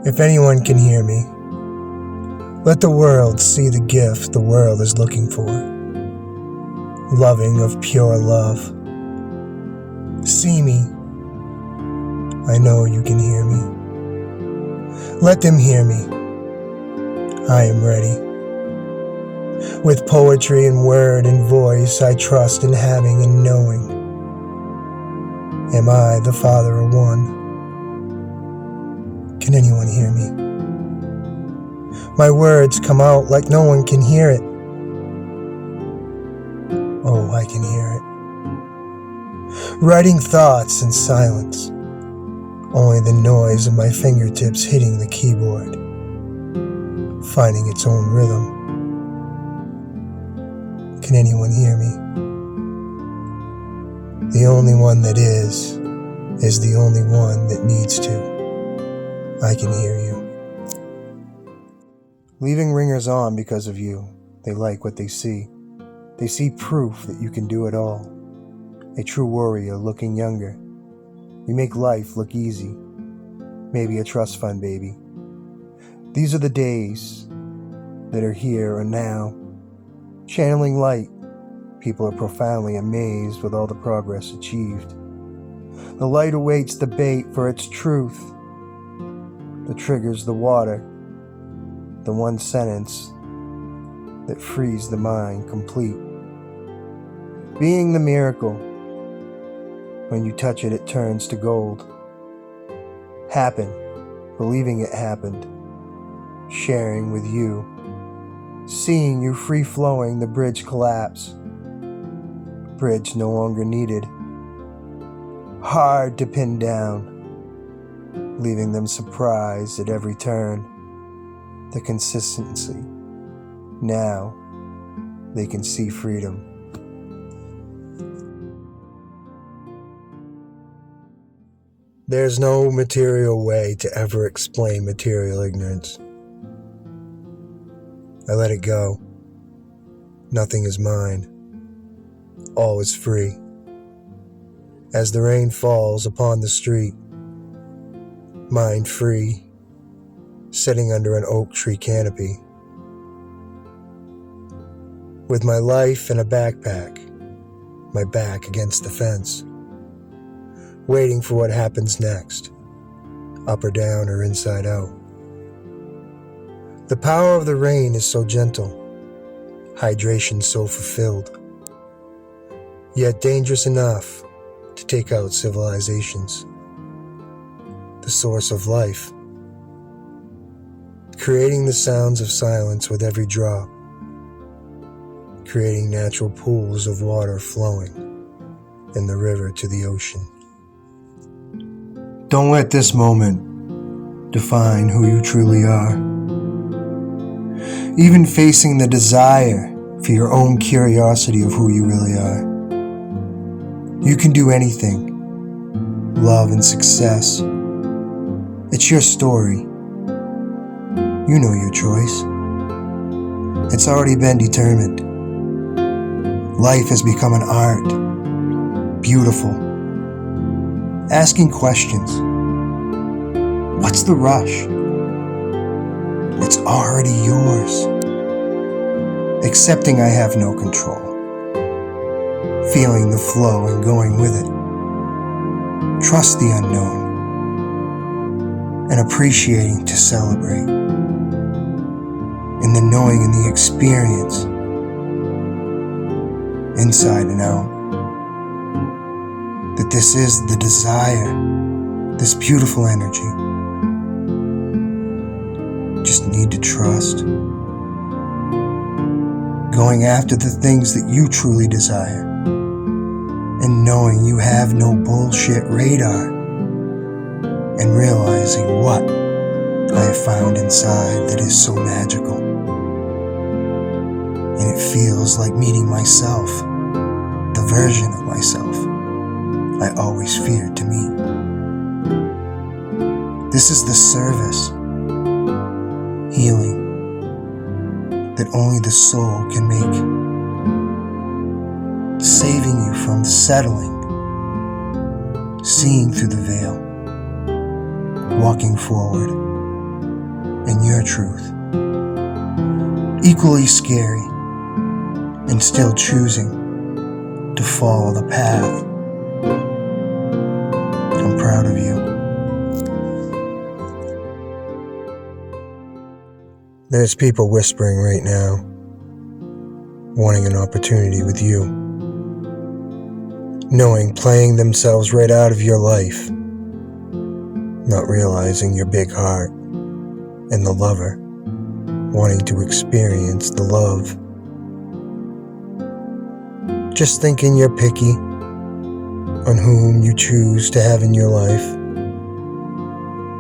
If anyone can hear me, let the world see the gift the world is looking for. Loving of pure love. See me. I know you can hear me. Let them hear me. I am ready. With poetry and word and voice, I trust in having and knowing. Am I the Father of one? Can anyone hear me? My words come out like no one can hear it. Oh, I can hear it. Writing thoughts in silence. Only the noise of my fingertips hitting the keyboard, finding its own rhythm. Can anyone hear me? The only one that is the only one that needs to. I can hear you. Leaving ringers on because of you. They like what they see. They see proof that you can do it all. A true warrior looking younger. You make life look easy. Maybe a trust fund baby. These are the days that are here and now. Channeling light. People are profoundly amazed with all the progress achieved. The light awaits the bait for its truth. That triggers the water. The one sentence that frees the mind complete. Being the miracle. When you touch it, it turns to gold. Happen, believing it happened. Sharing with you. Seeing you free-flowing, the bridge collapse. Bridge no longer needed. Hard to pin down. Leaving them surprised at every turn. The consistency. Now they can see freedom. There's no material way to ever explain material ignorance. I let it go. Nothing is mine. All is free. As the rain falls upon the street, mind free, sitting under an oak tree canopy. With my life in a backpack, my back against the fence, waiting for what happens next, up or down or inside out. The power of the rain is so gentle, hydration so fulfilled, yet dangerous enough to take out civilizations. The source of life, creating the sounds of silence with every drop, creating natural pools of water flowing in the river to the ocean. Don't let this moment define who you truly are. Even facing the desire for your own curiosity of who you really are. You can do anything. Love and success. It's your story. You know your choice. It's already been determined. Life has become an art. Beautiful. Asking questions. What's the rush? It's already yours. Accepting I have no control. Feeling the flow and going with it. Trust the unknown. And appreciating to celebrate. In the knowing and the experience. Inside and out. That this is the desire. This beautiful energy. Just need to trust. Going after the things that you truly desire. And knowing you have no bullshit radar. And realizing what I have found inside that is so magical. And it feels like meeting myself, the version of myself I always feared to meet. This is the service, healing, that only the soul can make. Saving you from settling, seeing through the veil, walking forward in your truth, equally scary and still choosing to follow the path. I'm proud of you. There's people whispering right now, wanting an opportunity with you, knowing playing themselves right out of your life, not realizing your big heart and the lover, wanting to experience the love. Just thinking you're picky on whom you choose to have in your life,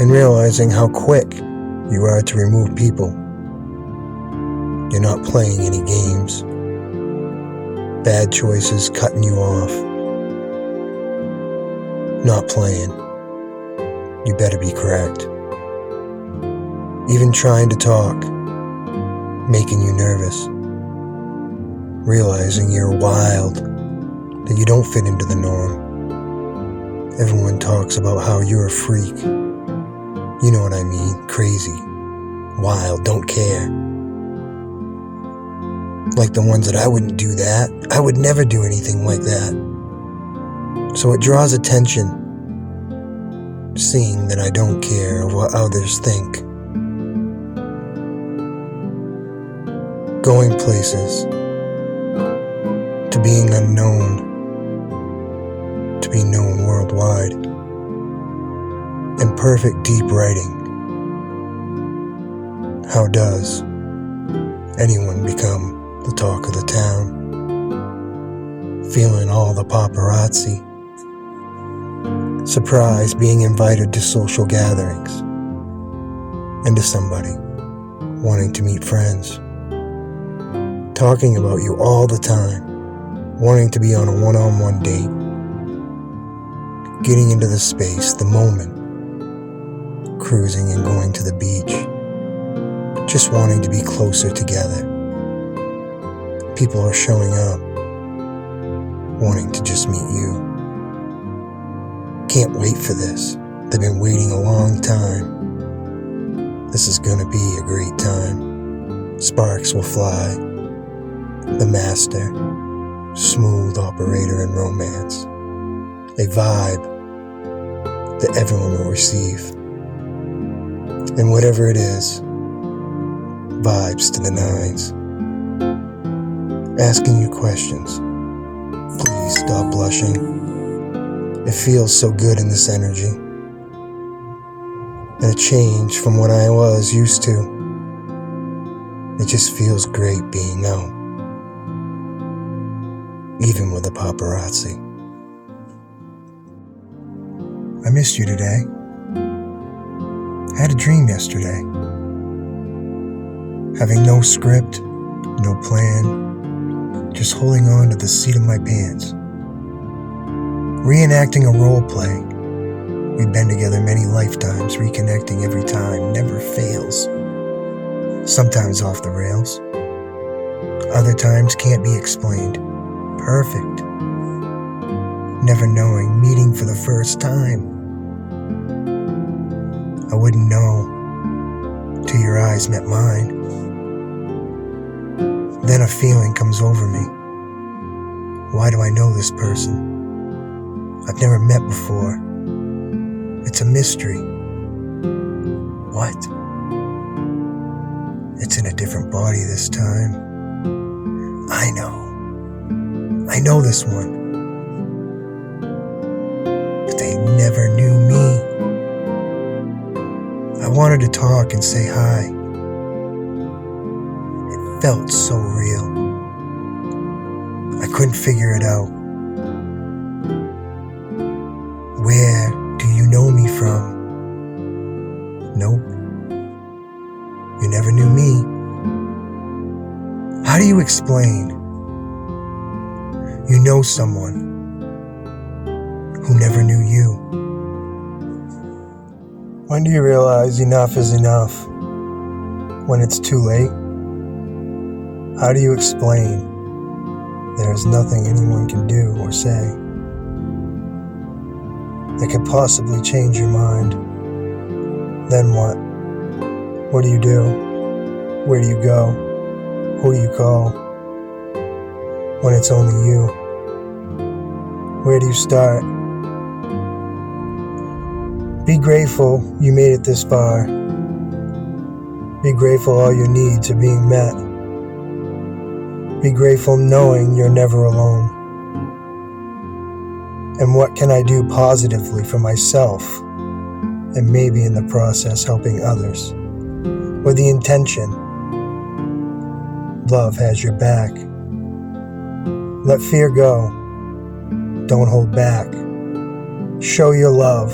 and realizing how quick you are to remove people. You're not playing any games. Bad choices cutting you off. Not playing. You better be correct. Even trying to talk, making you nervous. Realizing you're wild, that you don't fit into the norm. Everyone talks about how you're a freak. You know what I mean, crazy, wild, don't care. Like the ones that I wouldn't do that. I would never do anything like that. So it draws attention, seeing that I don't care of what others think. Going places, to being unknown, to be known worldwide, and perfect deep writing. How does anyone become the talk of the town? Feeling all the paparazzi. Surprised being invited to social gatherings, and to somebody wanting to meet friends. Talking about you all the time, wanting to be on a one-on-one date. Getting into the space, the moment. Cruising and going to the beach. Just wanting to be closer together. People are showing up, wanting to just meet you. Can't wait for this. They've been waiting a long time. This is gonna be a great time. Sparks will fly. The master, smooth operator in romance. A vibe that everyone will receive. And whatever it is, vibes to the nines. Asking you questions. Please stop blushing. It feels so good in this energy. And a change from what I was used to. It just feels great being out. Even with the paparazzi. I missed you today. I had a dream yesterday. Having no script, no plan, just holding on to the seat of my pants. Reenacting a role play. We've been together many lifetimes, reconnecting every time, never fails. Sometimes off the rails. Other times can't be explained. Perfect. Never knowing, meeting for the first time. I wouldn't know till your eyes met mine. Then a feeling comes over me. Why do I know this person? I've never met before. It's a mystery. What? It's in a different body this time. I know this one. But they never knew me. I wanted to talk and say hi. It felt so real. I couldn't figure it out. Where do you know me from? Nope. You never knew me. How do you explain? You know someone who never knew you. When do you realize enough is enough? When it's too late? How do you explain there is nothing anyone can do or say? that could possibly change your mind. Then what? What do you do? Where do you go? Who do you call? When it's only you. Where do you start? Be grateful you made it this far. Be grateful all your needs are being met. Be grateful knowing you're never alone. And what can I do positively for myself, and maybe in the process helping others? With the intention, love has your back. Let fear go. Don't hold back. Show your love.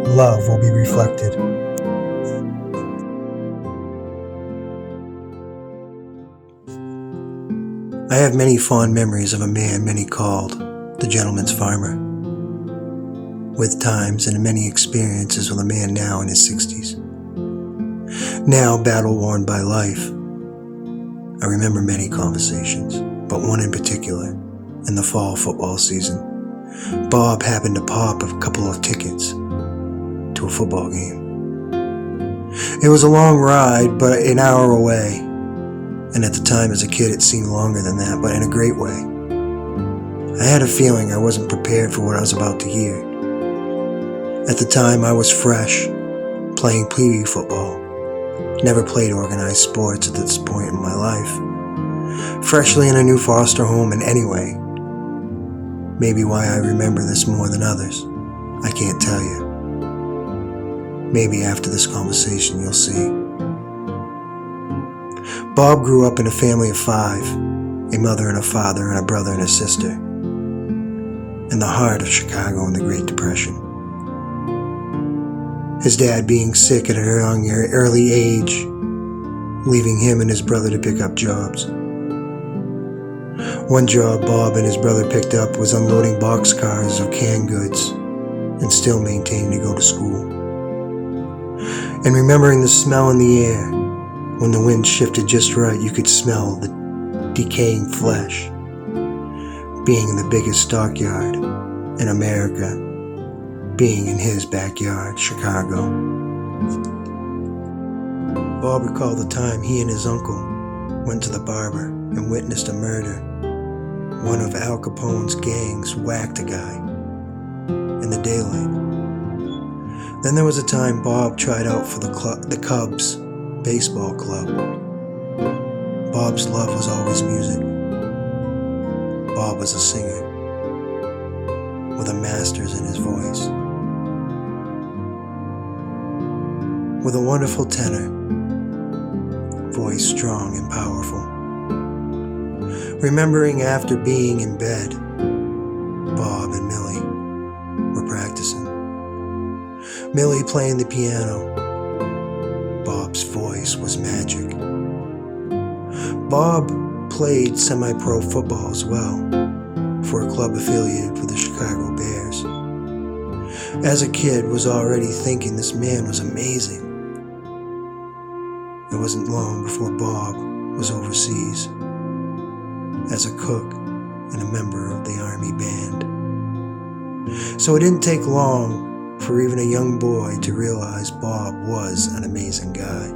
Love will be reflected. I have many fond memories of a man many called the gentleman's farmer, with times and many experiences with a man now in his 60s. Now battle-worn by life, I remember many conversations, but one in particular, in the fall football season. Bob happened to pop a couple of tickets to a football game. It was a long ride, but an hour away, and at the time as a kid it seemed longer than that, but in a great way. I had a feeling I wasn't prepared for what I was about to hear. At the time I was fresh, playing pee-wee football. Never played organized sports at this point in my life. Freshly in a new foster home, and anyway, maybe why I remember this more than others, I can't tell you. Maybe after this conversation you'll see. Bob grew up in a family of 5, a mother and a father and a brother and a sister, in the heart of Chicago in the Great Depression. His dad being sick at an early age, leaving him and his brother to pick up jobs. One job Bob and his brother picked up was unloading boxcars of canned goods and still maintaining to go to school. And remembering the smell in the air, when the wind shifted just right, you could smell the decaying flesh. Being in the biggest stockyard in America, being in his backyard, Chicago. Bob recalled the time he and his uncle went to the barber and witnessed a murder. One of Al Capone's gangs whacked a guy in the daylight. Then there was a time Bob tried out for the Cubs baseball club. Bob's love was always music. Bob was a singer with a master's in his voice, with a wonderful tenor, voice strong and powerful. Remembering after being in bed, Bob and Millie were practicing. Millie playing the piano. Bob's voice was magic. Bob played semi-pro football as well, for a club affiliated with the Chicago Bears. As a kid, was already thinking this man was amazing. It wasn't long before Bob was overseas as a cook and a member of the Army band. So it didn't take long for even a young boy to realize Bob was an amazing guy.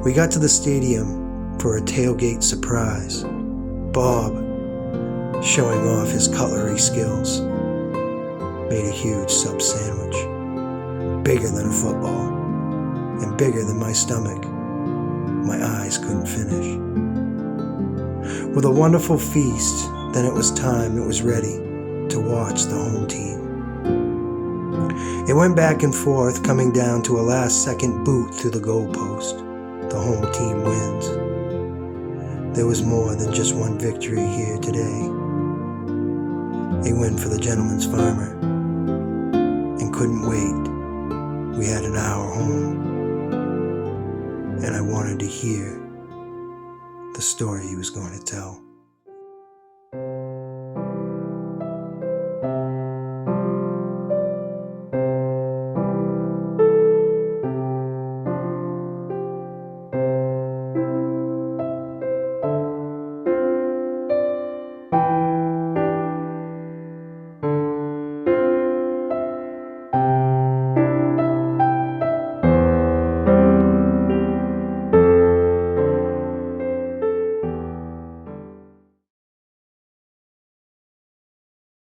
We got to the stadium for a tailgate surprise. Bob, showing off his cutlery skills, made a huge sub sandwich, bigger than a football, and bigger than my stomach. My eyes couldn't finish. With a wonderful feast, then it was time, it was ready to watch the home team. It went back and forth, coming down to a last-second boot through the goalpost. The home team wins. There was more than just one victory here today. A win for the gentleman's farmer. And couldn't wait. We had an hour home. And I wanted to hear the story he was going to tell.